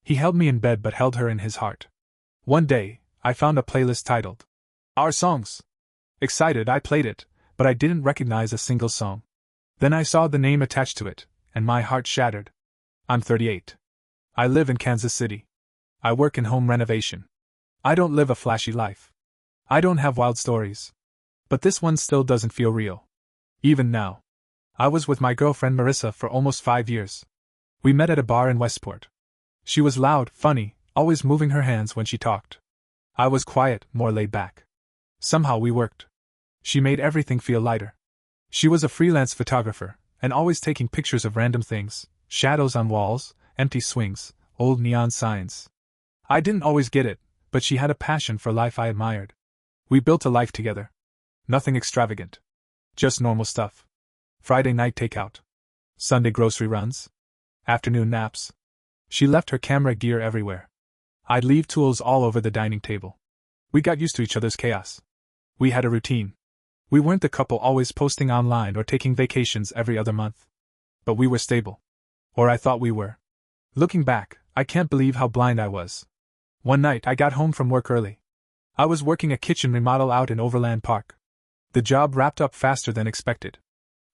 He held me in bed but held her in his heart. One day, I found a playlist titled Our Songs. Excited, I played it, but I didn't recognize a single song. Then I saw the name attached to it, and my heart shattered. I'm 38. I live in Kansas City. I work in home renovation. I don't live a flashy life. I don't have wild stories. But this one still doesn't feel real. Even now. I was with my girlfriend Marissa for almost 5 years. We met at a bar in Westport. She was loud, funny, always moving her hands when she talked. I was quiet, more laid back. Somehow we worked. She made everything feel lighter. She was a freelance photographer, and always taking pictures of random things, shadows on walls, empty swings, old neon signs. I didn't always get it, but she had a passion for life I admired. We built a life together. Nothing extravagant. Just normal stuff. Friday night takeout. Sunday grocery runs. Afternoon naps. She left her camera gear everywhere. I'd leave tools all over the dining table. We got used to each other's chaos. We had a routine. We weren't the couple always posting online or taking vacations every other month. But we were stable. Or I thought we were. Looking back, I can't believe how blind I was. One night I got home from work early. I was working a kitchen remodel out in Overland Park. The job wrapped up faster than expected.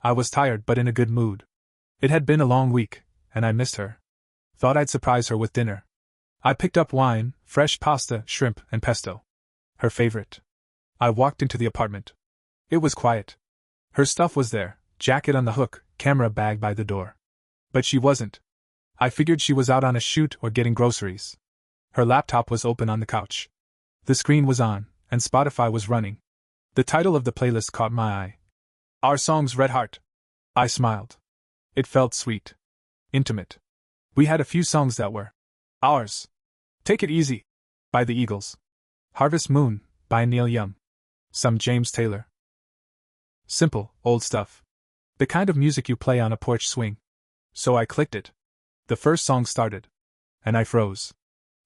I was tired but in a good mood. It had been a long week, and I missed her. Thought I'd surprise her with dinner. I picked up wine, fresh pasta, shrimp, and pesto. Her favorite. I walked into the apartment. It was quiet. Her stuff was there, jacket on the hook, camera bag by the door. But she wasn't. I figured she was out on a shoot or getting groceries. Her laptop was open on the couch. The screen was on, and Spotify was running. The title of the playlist caught my eye. Our Songs, Red Heart. I smiled. It felt sweet. Intimate. We had a few songs that were ours. Take It Easy, by the Eagles. Harvest Moon, by Neil Young. Some James Taylor. Simple, old stuff. The kind of music you play on a porch swing. So I clicked it. The first song started. And I froze.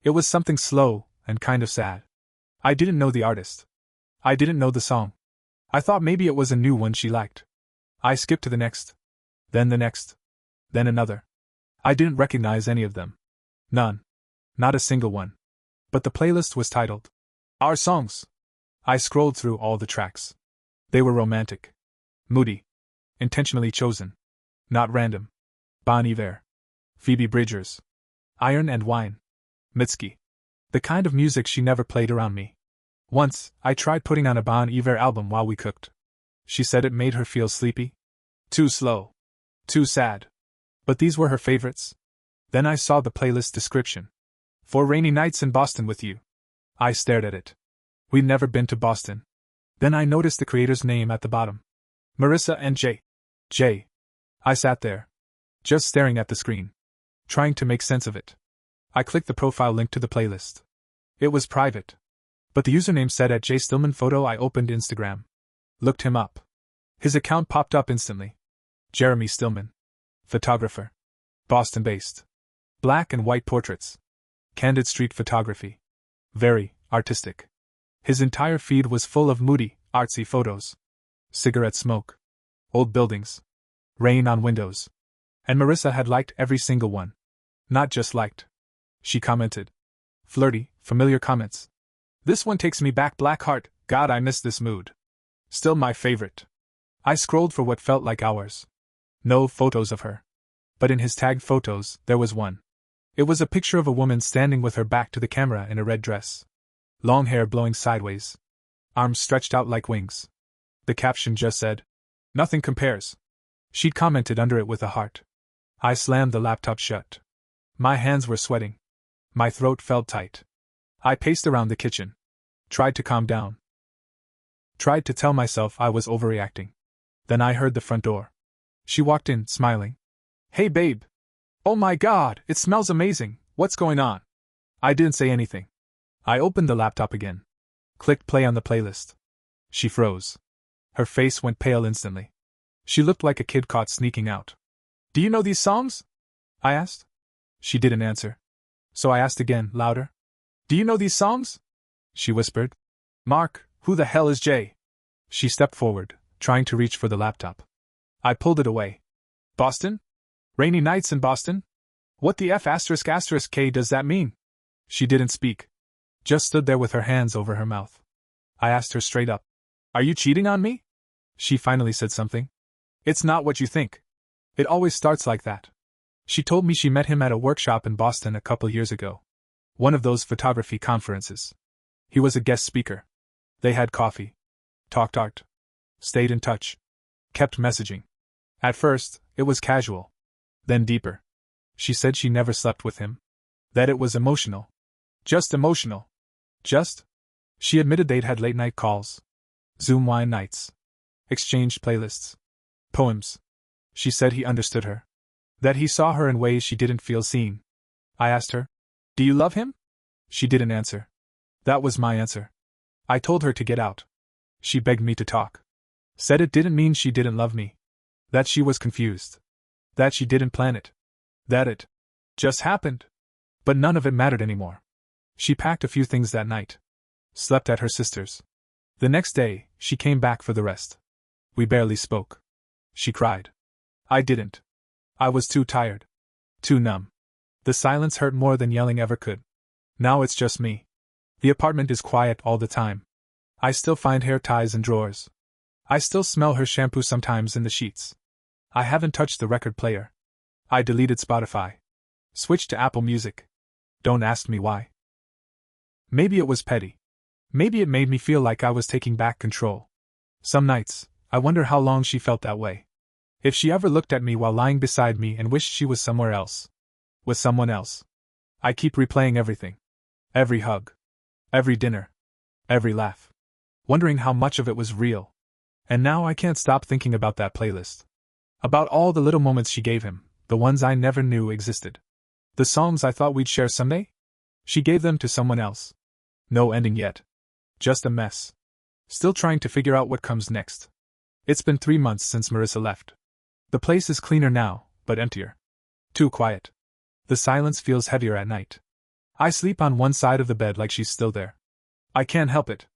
It was something slow, and kind of sad. I didn't know the artist. I didn't know the song. I thought maybe it was a new one she liked. I skipped to the next. Then the next. Then another. I didn't recognize any of them. None. Not a single one. But the playlist was titled Our Songs. I scrolled through all the tracks. They were romantic. Moody. Intentionally chosen. Not random. Bon Iver. Phoebe Bridgers. Iron and Wine. Mitski. The kind of music she never played around me. Once, I tried putting on a Bon Iver album while we cooked. She said it made her feel sleepy. Too slow. Too sad. But these were her favorites. Then I saw the playlist description. For rainy nights in Boston with you. I stared at it. We'd never been to Boston. Then I noticed the creator's name at the bottom. Marissa and Jay. I sat there. Just staring at the screen. Trying to make sense of it. I clicked the profile link to the playlist. It was private. But the username said at J Stillman Photo. I opened Instagram. Looked him up. His account popped up instantly. Jeremy Stillman. Photographer. Boston-based. Black and white portraits. Candid street photography. Very artistic. His entire feed was full of moody, artsy photos. Cigarette smoke. Old buildings. Rain on windows. And Marissa had liked every single one. Not just liked. She commented. Flirty, familiar comments. This one takes me back, Black Heart, God I miss this mood. Still my favorite. I scrolled for what felt like hours. No photos of her. But in his tagged photos, there was one. It was a picture of a woman standing with her back to the camera in a red dress. Long hair blowing sideways. Arms stretched out like wings. The caption just said, Nothing compares. She'd commented under it with a heart. I slammed the laptop shut. My hands were sweating. My throat felt tight. I paced around the kitchen. Tried to calm down. Tried to tell myself I was overreacting. Then I heard the front door. She walked in, smiling. Hey babe. Oh my God, it smells amazing, what's going on? I didn't say anything. I opened the laptop again. Clicked play on the playlist. She froze. Her face went pale instantly. She looked like a kid caught sneaking out. Do you know these songs? I asked. She didn't answer. So I asked again, louder. Do you know these songs? She whispered. Mark, who the hell is Jay? She stepped forward, trying to reach for the laptop. I pulled it away. Boston? Rainy nights in Boston? What the F***K does that mean? She didn't speak. Just stood there with her hands over her mouth. I asked her straight up. Are you cheating on me? She finally said something. It's not what you think. It always starts like that. She told me she met him at a workshop in Boston a couple years ago. One of those photography conferences. He was a guest speaker. They had coffee. Talked art. Stayed in touch. Kept messaging. At first, it was casual. Then deeper. She said she never slept with him. That it was emotional. Just emotional. She admitted they'd had late-night calls. Zoom wine nights. Exchanged playlists. Poems. She said he understood her. That he saw her in ways she didn't feel seen. I asked her, do you love him? She didn't answer. That was my answer. I told her to get out. She begged me to talk. Said it didn't mean she didn't love me. That she was confused. That she didn't plan it. That it just happened. But none of it mattered anymore. She packed a few things that night. Slept at her sister's. The next day, she came back for the rest. We barely spoke. She cried. I didn't. I was too tired. Too numb. The silence hurt more than yelling ever could. Now it's just me. The apartment is quiet all the time. I still find hair ties in drawers. I still smell her shampoo sometimes in the sheets. I haven't touched the record player. I deleted Spotify. Switched to Apple Music. Don't ask me why. Maybe it was petty. Maybe it made me feel like I was taking back control. Some nights, I wonder how long she felt that way. If she ever looked at me while lying beside me and wished she was somewhere else. With someone else. I keep replaying everything. Every hug. Every dinner. Every laugh. Wondering how much of it was real. And now I can't stop thinking about that playlist. About all the little moments she gave him, the ones I never knew existed. The songs I thought we'd share someday? She gave them to someone else. No ending yet. Just a mess. Still trying to figure out what comes next. It's been 3 months since Marissa left. The place is cleaner now, but emptier. Too quiet. The silence feels heavier at night. I sleep on one side of the bed like she's still there. I can't help it.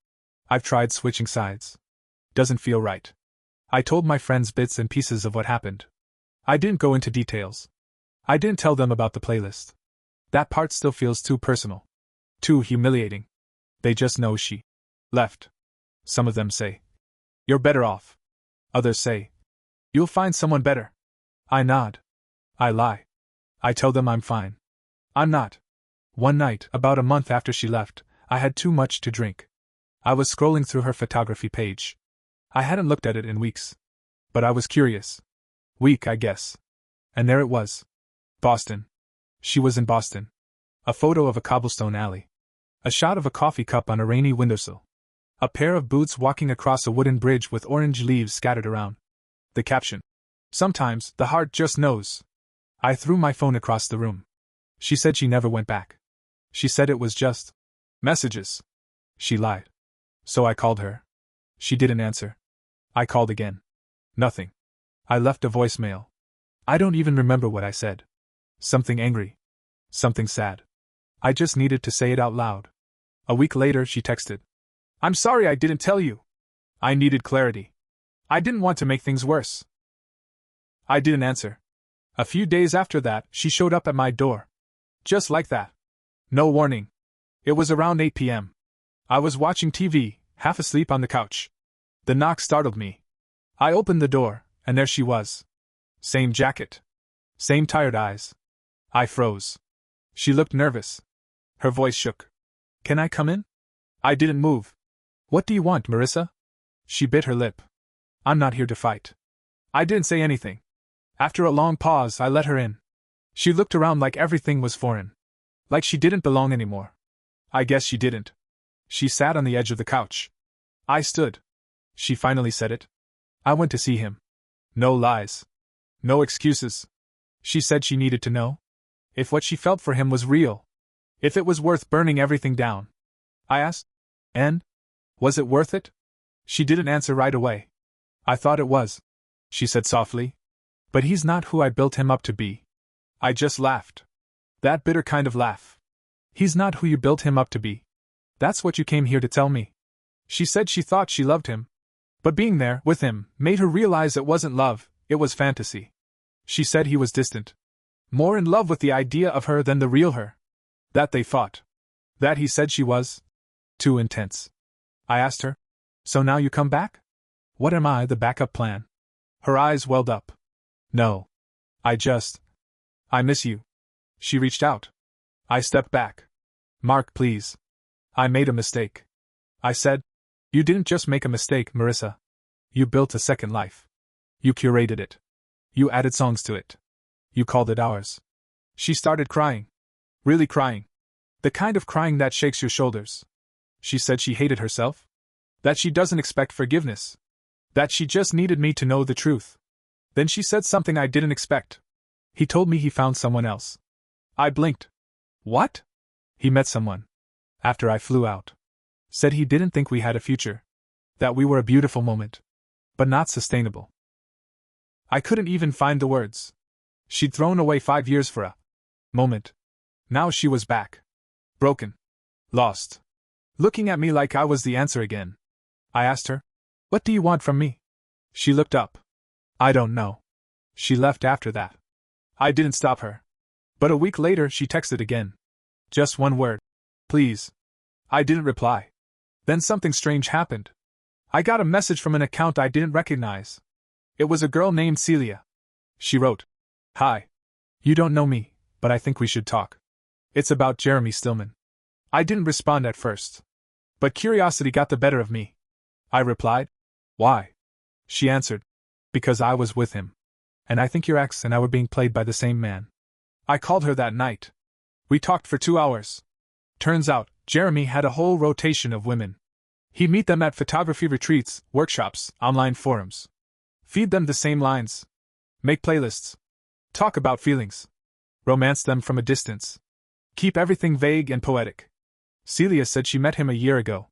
I've tried switching sides. Doesn't feel right. I told my friends bits and pieces of what happened. I didn't go into details. I didn't tell them about the playlist. That part still feels too personal. Too humiliating. They just know she left. Some of them say, you're better off. Others say, you'll find someone better. I nod. I lie. I tell them I'm fine. I'm not. One night, about a month after she left, I had too much to drink. I was scrolling through her photography page. I hadn't looked at it in weeks. But I was curious. Weak, I guess. And there it was. Boston. She was in Boston. A photo of a cobblestone alley. A shot of a coffee cup on a rainy windowsill. A pair of boots walking across a wooden bridge with orange leaves scattered around. The caption. Sometimes, the heart just knows. I threw my phone across the room. She said she never went back. She said it was just messages. She lied. So I called her. She didn't answer. I called again. Nothing. I left a voicemail. I don't even remember what I said. Something angry. Something sad. I just needed to say it out loud. A week later, she texted. I'm sorry I didn't tell you. I needed clarity. I didn't want to make things worse. I didn't answer. A few days after that, she showed up at my door. Just like that. No warning. It was around 8 p.m. I was watching TV, half asleep on the couch. The knock startled me. I opened the door, and there she was. Same jacket. Same tired eyes. I froze. She looked nervous. Her voice shook. Can I come in? I didn't move. What do you want, Marissa? She bit her lip. I'm not here to fight. I didn't say anything. After a long pause, I let her in. She looked around like everything was foreign. Like she didn't belong anymore. I guess she didn't. She sat on the edge of the couch. I stood. She finally said it. I went to see him. No lies. No excuses. She said she needed to know. If what she felt for him was real. If it was worth burning everything down. I asked. And? Was it worth it? She didn't answer right away. I thought it was. She said softly. But he's not who I built him up to be. I just laughed. That bitter kind of laugh. He's not who you built him up to be. That's what you came here to tell me. She said she thought she loved him. But being there, with him, made her realize it wasn't love, it was fantasy. She said he was distant. More in love with the idea of her than the real her. That they fought. That he said she was too intense. I asked her, "So now you come back? What am I, the backup plan?" Her eyes welled up. "No. I miss you." She reached out. I stepped back. "Mark, please. I made a mistake." I said. "You didn't just make a mistake, Marissa. You built a second life. You curated it. You added songs to it. You called it ours." She started crying. Really crying. The kind of crying that shakes your shoulders. She said she hated herself. That she doesn't expect forgiveness. That she just needed me to know the truth. Then she said something I didn't expect. "He told me he found someone else." I blinked. "What?" "He met someone. After I flew out. Said he didn't think we had a future. That we were a beautiful moment. But not sustainable." I couldn't even find the words. She'd thrown away 5 years for a moment. Now she was back. Broken. Lost. Looking at me like I was the answer again. I asked her, "What do you want from me?" She looked up. "I don't know." She left after that. I didn't stop her. But a week later she texted again. Just one word. "Please." I didn't reply. Then something strange happened. I got a message from an account I didn't recognize. It was a girl named Celia. She wrote, "Hi. You don't know me, but I think we should talk. It's about Jeremy Stillman." I didn't respond at first. But curiosity got the better of me. I replied, "Why?" She answered, "Because I was with him. And I think your ex and I were being played by the same man." I called her that night. We talked for 2 hours. Turns out, Jeremy had a whole rotation of women. He'd meet them at photography retreats, workshops, online forums. Feed them the same lines. Make playlists. Talk about feelings. Romance them from a distance. Keep everything vague and poetic. Celia said she met him a year ago.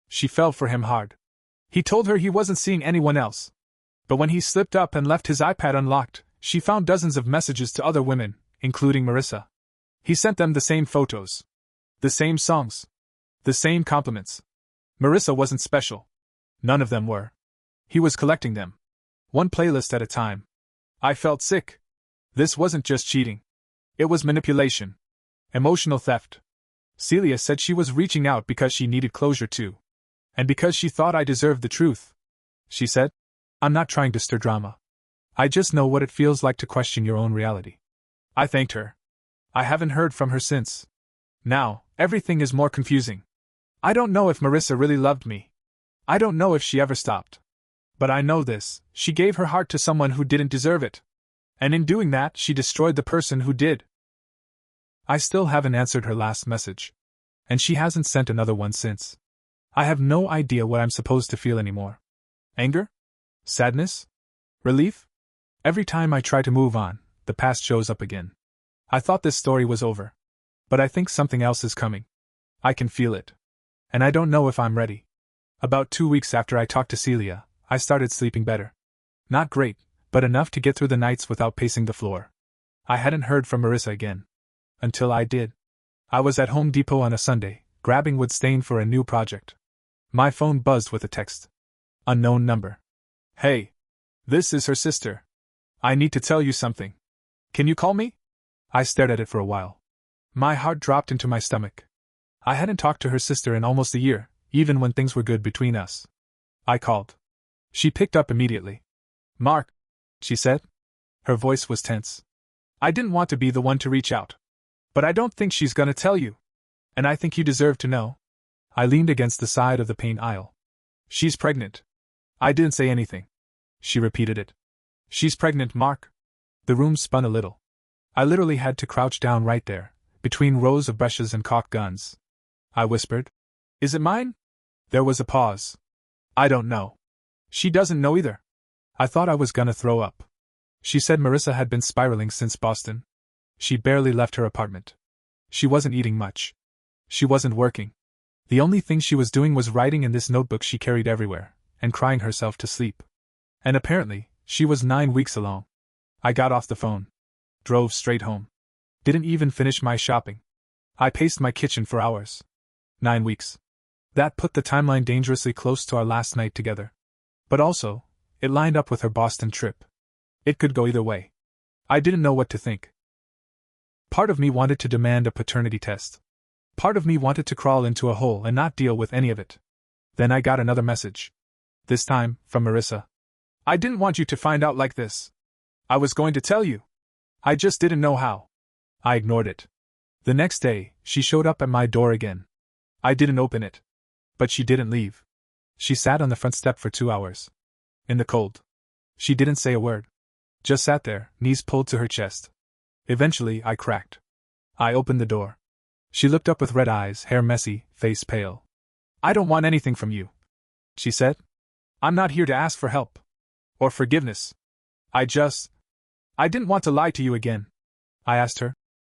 She fell for him hard. He told her he wasn't seeing anyone else. But when he slipped up and left his iPad unlocked, she found dozens of messages to other women, including Marissa. He sent them the same photos. The same songs. The same compliments. Marissa wasn't special. None of them were. He was collecting them. One playlist at a time. I felt sick. This wasn't just cheating. It was manipulation. Emotional theft. Celia said she was reaching out because she needed closure too. And because she thought I deserved the truth. She said, "I'm not trying to stir drama. I just know what it feels like to question your own reality." I thanked her. I haven't heard from her since. Now, everything is more confusing. I don't know if Marissa really loved me. I don't know if she ever stopped. But I know this, she gave her heart to someone who didn't deserve it. And in doing that, she destroyed the person who did. I still haven't answered her last message. And she hasn't sent another one since. I have no idea what I'm supposed to feel anymore. Anger? Sadness? Relief? Every time I try to move on, the past shows up again. I thought this story was over. But I think something else is coming. I can feel it. And I don't know if I'm ready. About 2 weeks after I talked to Celia, I started sleeping better. Not great, but enough to get through the nights without pacing the floor. I hadn't heard from Marissa again. Until I did. I was at Home Depot on a Sunday, grabbing wood stain for a new project. My phone buzzed with a text. Unknown number. "Hey. This is her sister. I need to tell you something. Can you call me?" I stared at it for a while. My heart dropped into my stomach. I hadn't talked to her sister in almost a year, even when things were good between us. I called. She picked up immediately. "Mark," she said. Her voice was tense. "I didn't want to be the one to reach out. But I don't think she's gonna tell you. And I think you deserve to know." I leaned against the side of the paint aisle. "She's pregnant." I didn't say anything. She repeated it. "She's pregnant, Mark." The room spun a little. I literally had to crouch down right there, between rows of brushes and caulk guns. I whispered, "Is it mine?" There was a pause. "I don't know." "She doesn't know either." I thought I was gonna throw up. She said Marissa had been spiraling since Boston. She barely left her apartment. She wasn't eating much. She wasn't working. The only thing she was doing was writing in this notebook she carried everywhere, and crying herself to sleep. And apparently, she was 9 weeks along. I got off the phone. Drove straight home. Didn't even finish my shopping. I paced my kitchen for hours. 9 weeks. That put the timeline dangerously close to our last night together. But also, it lined up with her Boston trip. It could go either way. I didn't know what to think. Part of me wanted to demand a paternity test. Part of me wanted to crawl into a hole and not deal with any of it. Then I got another message. This time, from Marissa. I didn't want you to find out like this. I was going to tell you. I just didn't know how. I ignored it. The next day, she showed up at my door again. I didn't open it. But she didn't leave. She sat on the front step for 2 hours. In the cold. She didn't say a word. Just sat there, knees pulled to her chest. Eventually, I cracked. I opened the door. She looked up with red eyes, hair messy, face pale. I don't want anything from you, she said. I'm not here to ask for help. Or forgiveness. I didn't want to lie to you again. I asked her.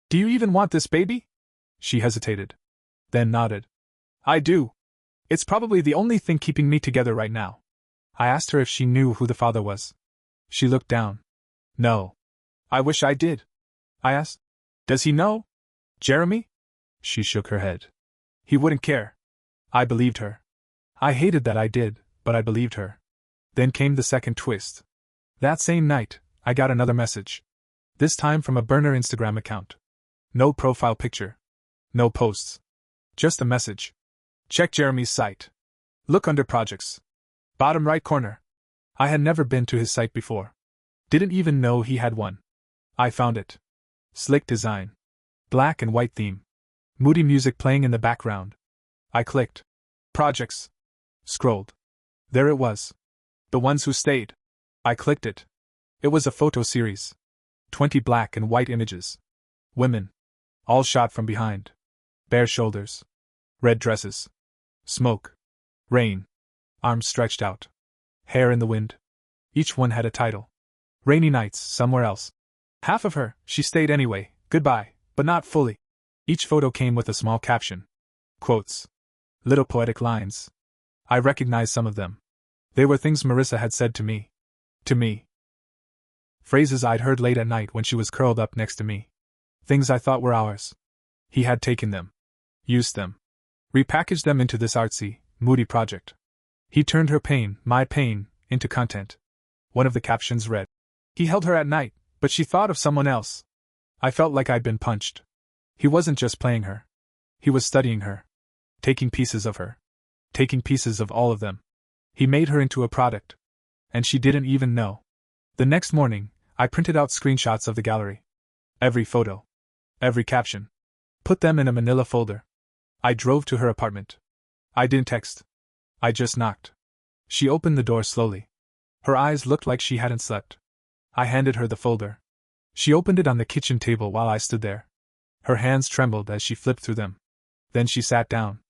Do you even want this baby? She hesitated. Then nodded. I do. It's probably the only thing keeping me together right now. I asked her if she knew who the father was. She looked down. No. I wish I did. I asked. Does he know? Jeremy? She shook her head. He wouldn't care. I believed her. I hated that I did, but I believed her. Then came the second twist. That same night, I got another message. This time from a burner Instagram account. No profile picture. No posts. Just a message. Check Jeremy's site. Look under projects. Bottom right corner. I had never been to his site before. Didn't even know he had one. I found it. Slick design. Black and white theme. Moody music playing in the background. I clicked. Projects. Scrolled. There it was. The ones who stayed. I clicked it. It was a photo series. 20 black and white images. Women. All shot from behind. Bare shoulders. Red dresses. Smoke. Rain. Arms stretched out. Hair in the wind. Each one had a title. Rainy nights, somewhere else. Half of her, she stayed anyway, goodbye, but not fully. Each photo came with a small caption. Quotes. Little poetic lines. I recognized some of them. They were things Marissa had said to me. To me. Phrases I'd heard late at night when she was curled up next to me. Things I thought were ours. He had taken them. Used them. Repackaged them into this artsy, moody project. He turned her pain, my pain, into content. One of the captions read. He held her at night, but she thought of someone else. I felt like I'd been punched. He wasn't just playing her. He was studying her. Taking pieces of her. Taking pieces of all of them. He made her into a product. And she didn't even know. The next morning, I printed out screenshots of the gallery. Every photo. Every caption. Put them in a manila folder. I drove to her apartment. I didn't text. I just knocked. She opened the door slowly. Her eyes looked like she hadn't slept. I handed her the folder. She opened it on the kitchen table while I stood there. Her hands trembled as she flipped through them. Then she sat down.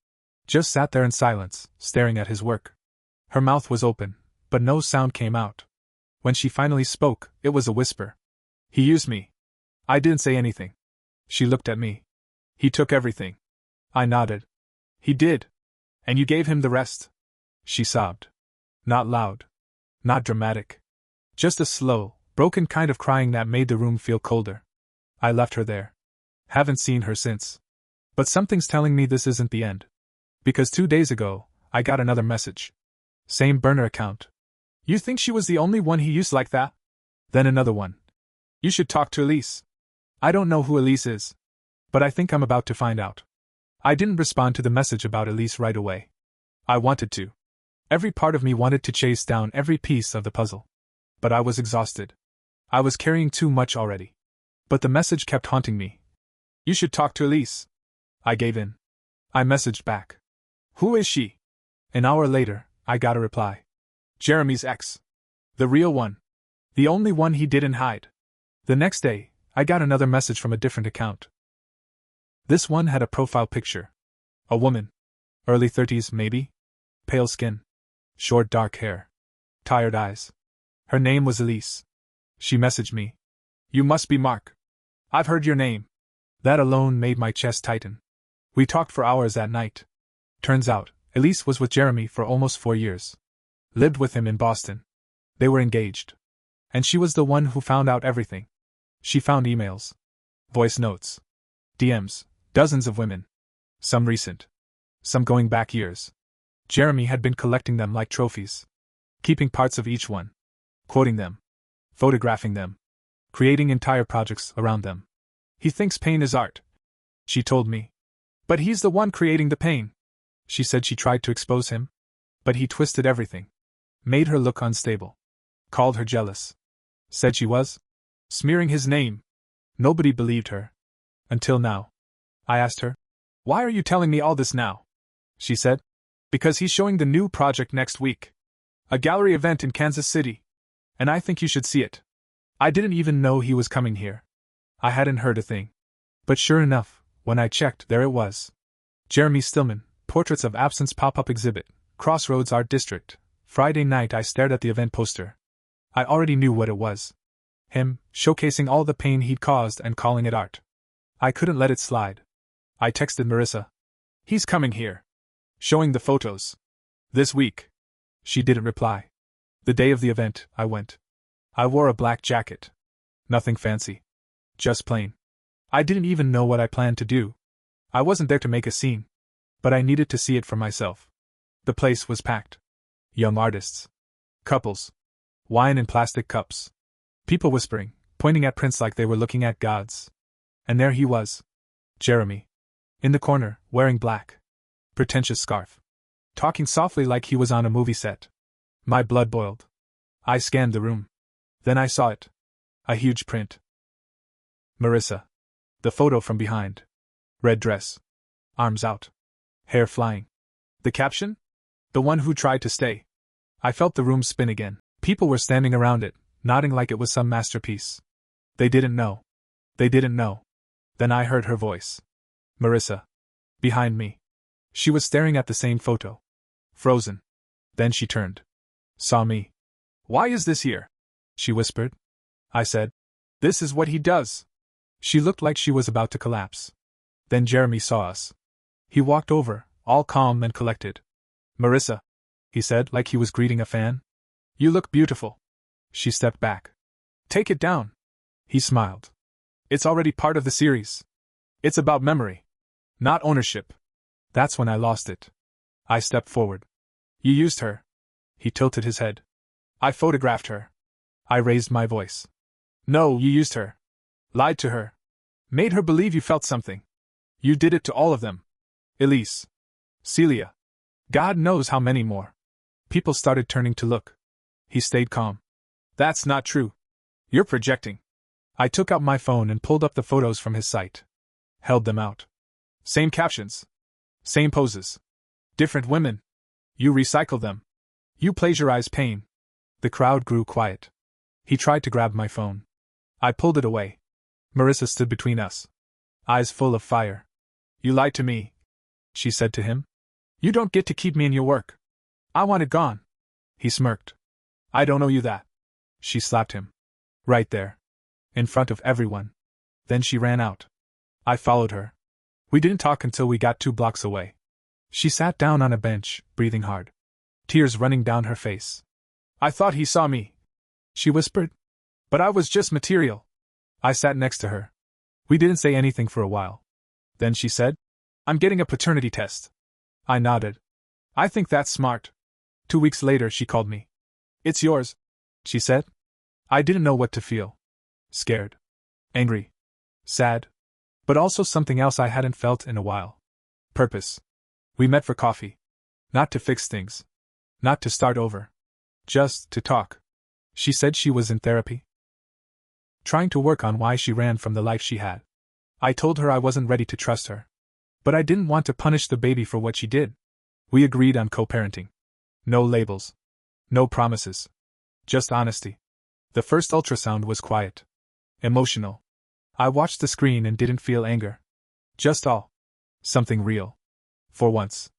Just sat there in silence, staring at his work. Her mouth was open, but no sound came out. When she finally spoke, it was a whisper. He used me. I didn't say anything. She looked at me. He took everything. I nodded. He did. And you gave him the rest. She sobbed. Not loud. Not dramatic. Just a slow, broken kind of crying that made the room feel colder. I left her there. Haven't seen her since. But something's telling me this isn't the end. Because 2 days ago, I got another message. Same burner account. You think she was the only one he used like that? Then another one. You should talk to Elise. I don't know who Elise is. But I think I'm about to find out. I didn't respond to the message about Elise right away. I wanted to. Every part of me wanted to chase down every piece of the puzzle. But I was exhausted. I was carrying too much already. But the message kept haunting me. You should talk to Elise. I gave in. I messaged back. Who is she? An hour later, I got a reply. Jeremy's ex. The real one. The only one he didn't hide. The next day, I got another message from a different account. This one had a profile picture. A woman. Early 30s, maybe? Pale skin. Short dark hair. Tired eyes. Her name was Elise. She messaged me. You must be Mark. I've heard your name. That alone made my chest tighten. We talked for hours that night. Turns out, Elise was with Jeremy for almost 4 years. Lived with him in Boston. They were engaged. And she was the one who found out everything. She found emails. Voice notes. DMs. Dozens of women. Some recent. Some going back years. Jeremy had been collecting them like trophies. Keeping parts of each one. Quoting them. Photographing them. Creating entire projects around them. He thinks pain is art, she told me. But he's the one creating the pain. She said she tried to expose him, but he twisted everything. Made her look unstable. Called her jealous. Said she was smearing his name. Nobody believed her. Until now. I asked her, "Why are you telling me all this now?" She said, "Because he's showing the new project next week. A gallery event in Kansas City. And I think you should see it." I didn't even know he was coming here. I hadn't heard a thing. But sure enough, when I checked, there it was. Jeremy Stillman, Portraits of Absence pop-up exhibit, Crossroads Art District. Friday night I stared at the event poster. I already knew what it was. Him, showcasing all the pain he'd caused and calling it art. I couldn't let it slide. I texted Marissa. "He's coming here. Showing the photos. This week." She didn't reply. The day of the event, I went. I wore a black jacket. Nothing fancy. Just plain. I didn't even know what I planned to do. I wasn't there to make a scene. But I needed to see it for myself. The place was packed. Young artists. Couples. Wine in plastic cups. People whispering, pointing at prints like they were looking at gods. And there he was. Jeremy. In the corner, wearing black. Pretentious scarf. Talking softly like he was on a movie set. My blood boiled. I scanned the room. Then I saw it. A huge print. Marissa. The photo from behind. Red dress. Arms out. Hair flying. The caption? "The one who tried to stay." I felt the room spin again. People were standing around it, nodding like it was some masterpiece. They didn't know. They didn't know. Then I heard her voice. Marissa. Behind me. She was staring at the same photo. Frozen. Then she turned. Saw me. "Why is this here?" she whispered. I said, "This is what he does." She looked like she was about to collapse. Then Jeremy saw us. He walked over, all calm and collected. "Marissa," he said like he was greeting a fan. "You look beautiful." She stepped back. "Take it down." He smiled. "It's already part of the series. It's about memory, not ownership." That's when I lost it. I stepped forward. "You used her." He tilted his head. "I photographed her." I raised my voice. "No, you used her. Lied to her. Made her believe you felt something. You did it to all of them. Elise. Celia. God knows how many more." People started turning to look. He stayed calm. "That's not true. You're projecting." I took out my phone and pulled up the photos from his site. Held them out. "Same captions. Same poses. Different women. You recycle them. You plagiarize pain." The crowd grew quiet. He tried to grab my phone. I pulled it away. Marissa stood between us. Eyes full of fire. "You lied to me," she said to him. "You don't get to keep me in your work. I want it gone." He smirked. "I don't owe you that." She slapped him. Right there. In front of everyone. Then she ran out. I followed her. We didn't talk until we got 2 blocks away. She sat down on a bench, breathing hard. Tears running down her face. "I thought he saw me," she whispered. "But I was just material." I sat next to her. We didn't say anything for a while. Then she said, "I'm getting a paternity test." I nodded. "I think that's smart." 2 weeks later she called me. "It's yours," she said. I didn't know what to feel. Scared. Angry. Sad. But also something else I hadn't felt in a while. Purpose. We met for coffee. Not to fix things. Not to start over. Just to talk. She said she was in therapy. Trying to work on why she ran from the life she had. I told her I wasn't ready to trust her. But I didn't want to punish the baby for what she did. We agreed on co-parenting. No labels. No promises. Just honesty. The first ultrasound was quiet. Emotional. I watched the screen and didn't feel anger. Just awe. Something real. For once.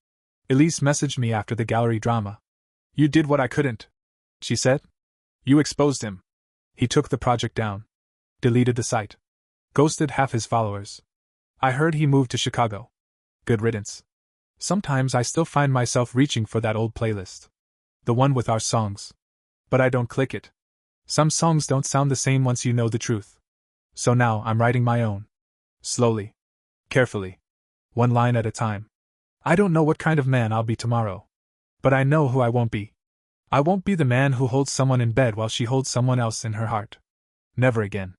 Elise messaged me after the gallery drama. "You did what I couldn't," she said. "You exposed him. He took the project down. Deleted the site. Ghosted half his followers. I heard he moved to Chicago. Good riddance." Sometimes I still find myself reaching for that old playlist. The one with our songs. But I don't click it. Some songs don't sound the same once you know the truth. So now I'm writing my own. Slowly. Carefully. One line at a time. I don't know what kind of man I'll be tomorrow. But I know who I won't be. I won't be the man who holds someone in bed while she holds someone else in her heart. Never again.